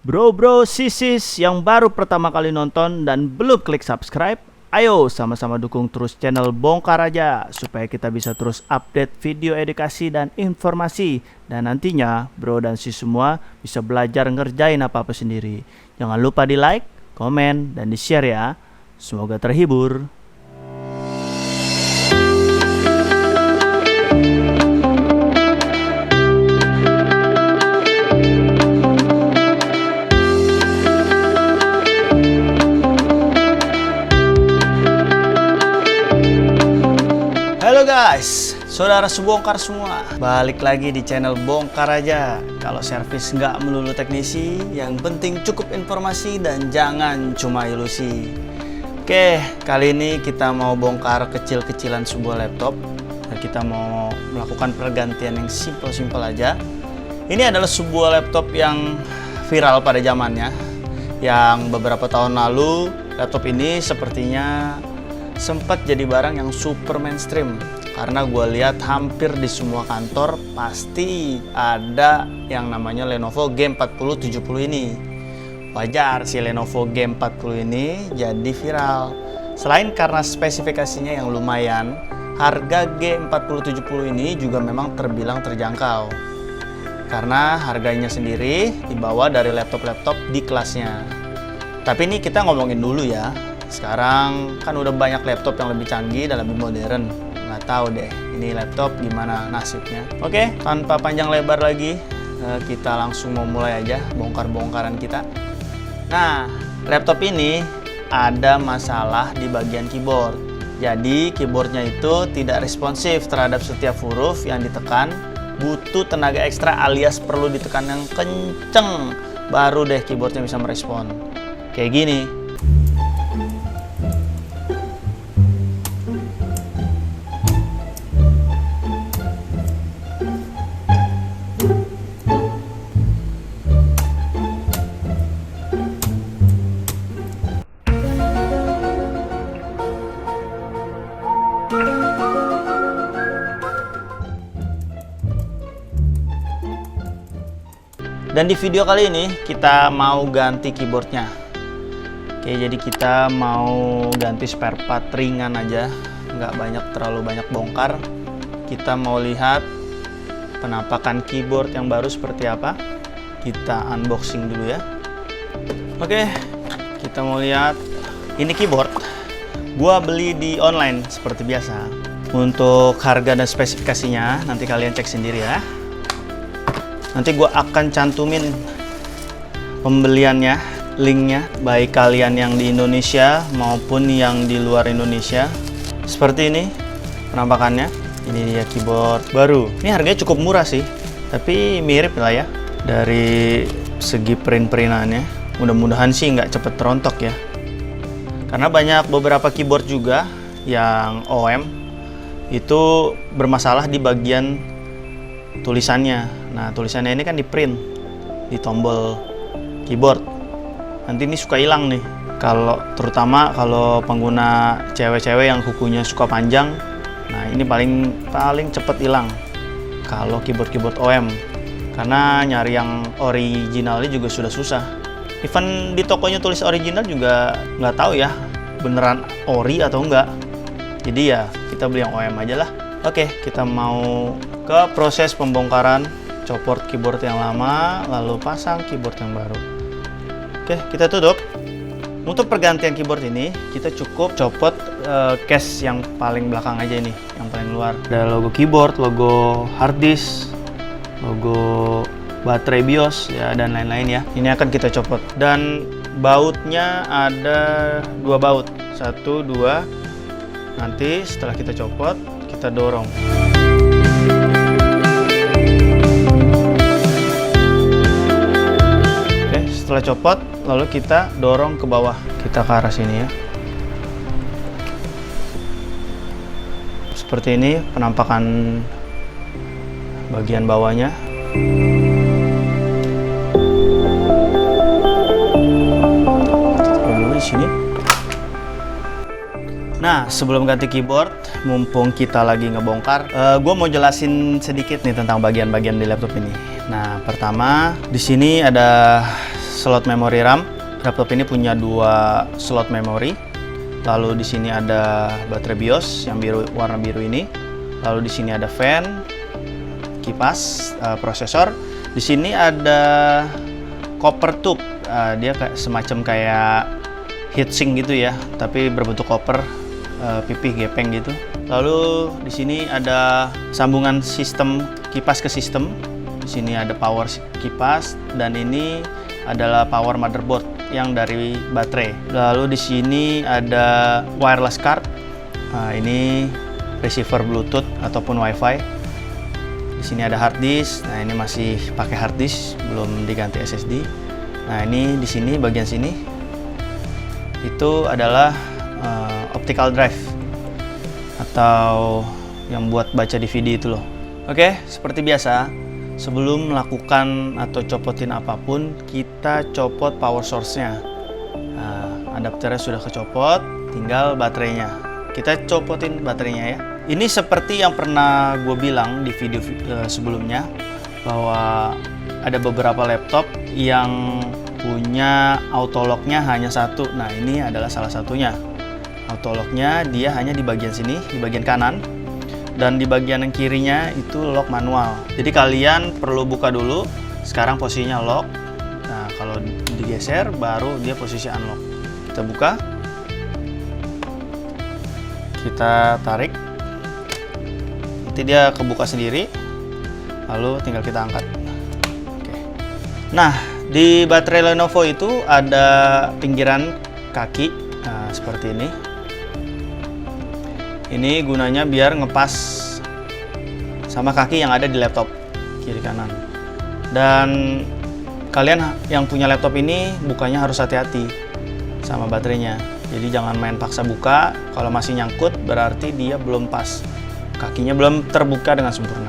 Bro-bro sisis yang baru pertama kali nonton dan belum klik subscribe, ayo sama-sama dukung terus channel Bongkar aja supaya kita bisa terus update video edukasi dan informasi, dan nantinya bro dan sis semua bisa belajar ngerjain apa-apa sendiri. Jangan lupa di like, komen, dan di share ya. Semoga terhibur. Halo guys, saudara sebongkar semua, balik lagi di channel Bongkar aja. Kalau servis nggak melulu teknisi, yang penting cukup informasi dan jangan cuma ilusi. Oke, kali ini kita mau bongkar kecil-kecilan sebuah laptop. Dan kita mau melakukan pergantian yang simple-simple aja. Ini adalah sebuah laptop yang viral pada zamannya, yang beberapa tahun lalu laptop ini sepertinya sempat jadi barang yang super mainstream, karena gue lihat hampir di semua kantor pasti ada yang namanya Lenovo G4070 ini. Wajar si Lenovo G40 ini jadi viral. Selain karena spesifikasinya yang lumayan, harga G4070 ini juga memang terbilang terjangkau, karena harganya sendiri di bawah dari laptop-laptop di kelasnya. Tapi ini kita ngomongin dulu ya. Sekarang kan udah banyak laptop yang lebih canggih dan lebih modern. Nggak tahu deh ini laptop gimana nasibnya. Oke, tanpa panjang lebar lagi, kita langsung mau mulai aja bongkar-bongkaran kita. Nah, laptop ini ada masalah di bagian keyboard. Jadi keyboardnya itu tidak responsif terhadap setiap huruf yang ditekan. Butuh tenaga ekstra alias perlu ditekan yang kenceng, baru deh keyboardnya bisa merespon. Kayak gini. Dan di video kali ini kita mau ganti keyboardnya. Oke, jadi kita mau ganti spare part ringan aja, nggak terlalu banyak bongkar. Kita mau lihat penampakan keyboard yang baru seperti apa. Kita unboxing dulu ya. Oke, kita mau lihat. Ini keyboard gua beli di online seperti biasa. Untuk harga dan spesifikasinya nanti kalian cek sendiri ya. Nanti gue akan cantumin pembeliannya, linknya, baik kalian yang di Indonesia maupun yang di luar Indonesia. Seperti ini penampakannya. Ini dia keyboard baru. Ini harganya cukup murah sih, tapi mirip lah ya dari segi print-printannya. Mudah-mudahan sih nggak cepet rontok ya, karena banyak beberapa keyboard juga yang OEM itu bermasalah di bagian tulisannya. Nah, tulisannya ini kan di print di tombol keyboard. Nanti ini suka hilang nih. Terutama kalau pengguna cewek-cewek yang kukunya suka panjang. Nah, ini paling cepet hilang kalau keyboard OEM. Karena nyari yang originalnya juga sudah susah. Even di tokonya tulis original juga nggak tahu ya beneran ori atau enggak. Jadi ya kita beli yang OEM aja lah. Oke, kita mau ke proses pembongkaran. Copot keyboard yang lama, lalu pasang keyboard yang baru. Oke, kita tutup. Untuk pergantian keyboard ini, kita cukup copot case yang paling belakang aja ini, yang paling luar. Ada logo keyboard, logo hard disk, logo baterai BIOS, ya, dan lain-lain ya. Ini akan kita copot. Dan bautnya ada 2 baut, 1, 2. Nanti setelah kita copot, kita dorong. Setelah copot, lalu kita dorong ke bawah. Kita ke arah sini ya. Seperti ini penampakan bagian bawahnya. Dulu di sini. Nah, sebelum ganti keyboard, mumpung kita lagi ngebongkar, gue mau jelasin sedikit nih tentang bagian-bagian di laptop ini. Nah, pertama di sini ada slot memori RAM. Laptop ini punya 2 slot memori. Lalu di sini ada baterai BIOS yang warna biru ini. Lalu di sini ada fan, kipas, prosesor. Di sini ada copper tube. Dia semacam kayak heatsink gitu ya, tapi berbentuk koper, pipih gepeng gitu. Lalu di sini ada sambungan sistem kipas ke sistem. Di sini ada power kipas dan ini adalah power motherboard yang dari baterai. Lalu di sini ada wireless card. Nah, ini receiver Bluetooth ataupun WiFi. Di sini ada hard disk. Nah, ini masih pakai hard disk, belum diganti SSD. Nah, ini di sini bagian sini itu adalah optical drive atau yang buat baca DVD itu loh. Oke, seperti biasa, sebelum melakukan atau copotin apapun, kita copot power source-nya. Nah, adapternya sudah kecopot, tinggal baterainya. Kita copotin baterainya ya. Ini seperti yang pernah gue bilang di video sebelumnya, bahwa ada beberapa laptop yang punya autolock-nya hanya satu. Nah, ini adalah salah satunya. Autolock-nya dia hanya di bagian sini, di bagian kanan, dan di bagian yang kirinya itu lock manual. Jadi kalian perlu buka dulu. Sekarang posisinya lock. Nah, kalau digeser baru dia posisi unlock. Kita buka, kita tarik, nanti dia kebuka sendiri, lalu tinggal kita angkat. Oke. Nah, di baterai Lenovo itu ada pinggiran kaki, nah, seperti ini. Ini gunanya biar ngepas sama kaki yang ada di laptop kiri kanan. Dan kalian yang punya laptop ini bukanya harus hati-hati sama baterainya. Jadi jangan main paksa buka. Kalau masih nyangkut berarti dia belum pas, kakinya belum terbuka dengan sempurna.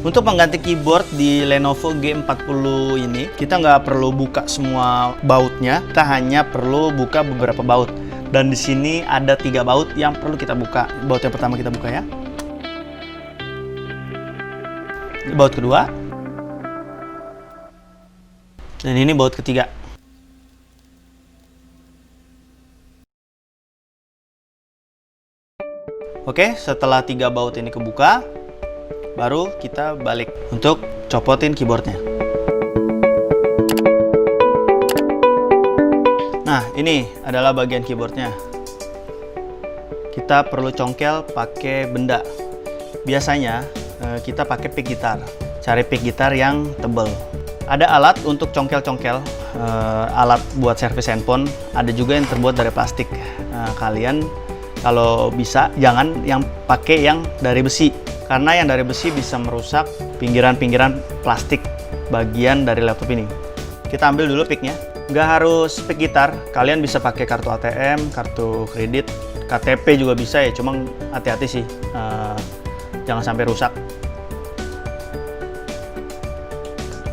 Untuk mengganti keyboard di Lenovo G40 ini, kita nggak perlu buka semua bautnya, kita hanya perlu buka beberapa baut. Dan di sini ada 3 baut yang perlu kita buka. Baut yang pertama kita buka ya. Baut kedua. Dan ini baut ketiga. Oke, setelah 3 baut ini kebuka, baru kita balik untuk copotin keyboardnya. Nah, ini adalah bagian keyboardnya. Kita perlu congkel pakai benda. Biasanya kita pakai pick gitar. Cari pick gitar yang tebal. Ada alat untuk congkel-congkel, alat buat servis handphone. Ada juga yang terbuat dari plastik. Kalian kalau bisa jangan yang pakai yang dari besi, karena yang dari besi bisa merusak pinggiran-pinggiran plastik bagian dari laptop ini. Kita ambil dulu picknya. Nggak harus pick gitar, kalian bisa pakai kartu ATM, kartu kredit, KTP juga bisa ya, cuma hati-hati sih, jangan sampai rusak.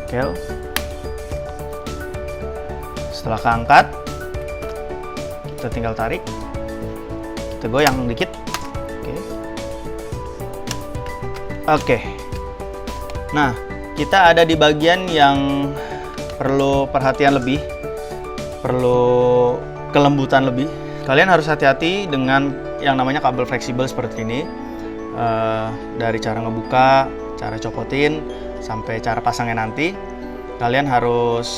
Oke. Setelah keangkat, kita tinggal tarik, kita goyang dikit. Oke. Nah, kita ada di bagian yang perlu perhatian lebih, perlu kelembutan lebih. Kalian harus hati-hati dengan yang namanya kabel fleksibel seperti ini. Dari cara ngebuka, cara copotin, sampai cara pasangnya nanti, kalian harus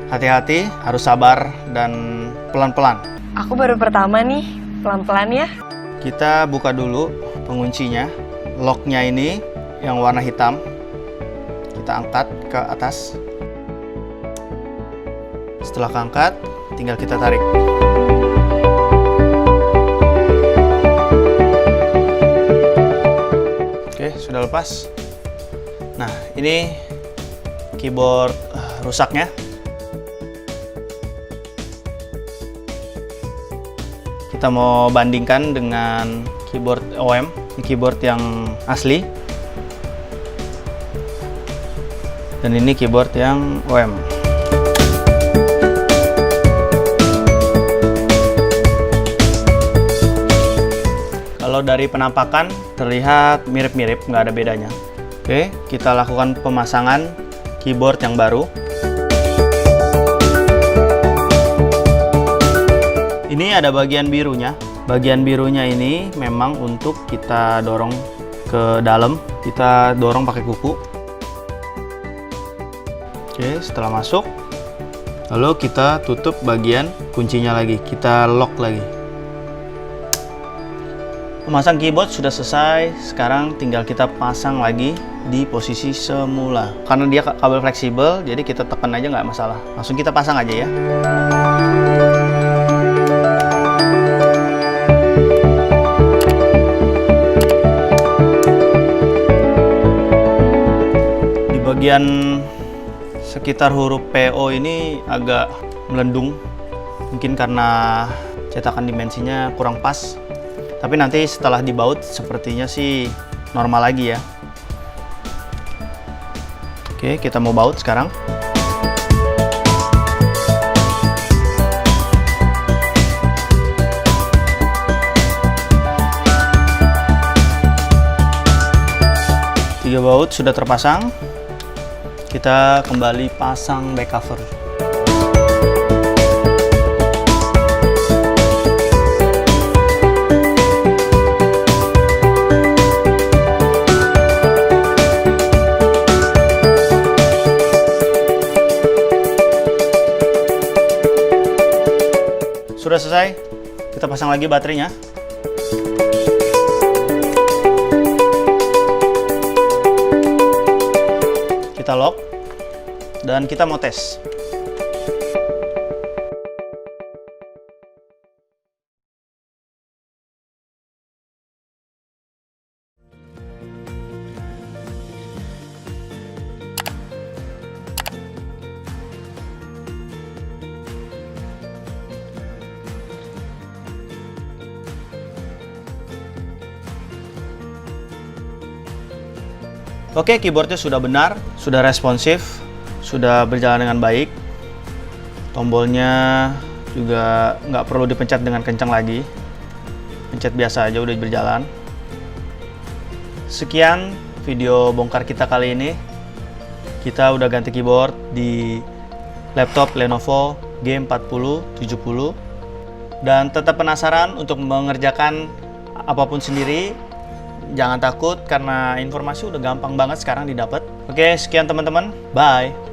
hati-hati, harus sabar dan pelan-pelan. Aku baru pertama nih, pelan-pelan ya. Kita buka dulu penguncinya, locknya ini yang warna hitam. Kita angkat ke atas. Setelah keangkat, tinggal kita tarik. Oke, sudah lepas. Nah, ini keyboard rusaknya. Kita mau bandingkan dengan keyboard OEM, ini keyboard yang asli. Dan ini keyboard yang OEM. Kalau dari penampakan terlihat mirip-mirip, nggak ada bedanya. Oke, kita lakukan pemasangan keyboard yang baru. Ini ada bagian birunya. Bagian birunya ini memang untuk kita dorong ke dalam. Kita dorong pakai kuku. Oke, setelah masuk, lalu kita tutup bagian kuncinya lagi. Kita lock lagi. Memasang keyboard sudah selesai. Sekarang tinggal kita pasang lagi di posisi semula. Karena dia kabel fleksibel, jadi kita tekan aja nggak masalah. Langsung kita pasang aja ya. Di bagian sekitar huruf PO ini agak melendung. Mungkin karena cetakan dimensinya kurang pas. Tapi nanti setelah dibaut sepertinya sih normal lagi ya. Oke, kita mau baut sekarang. Tiga baut sudah terpasang. Kita kembali pasang back cover. Sudah selesai, kita pasang lagi baterainya. Kita lock dan kita mau tes. Oke, keyboardnya sudah benar, sudah responsif, sudah berjalan dengan baik. Tombolnya juga nggak perlu dipencet dengan kencang lagi. Pencet biasa aja udah berjalan. Sekian video bongkar kita kali ini. Kita udah ganti keyboard di laptop Lenovo G4070. Dan tetap penasaran untuk mengerjakan apapun sendiri. Jangan takut karena informasi udah gampang banget sekarang didapat. Oke, sekian teman-teman. Bye.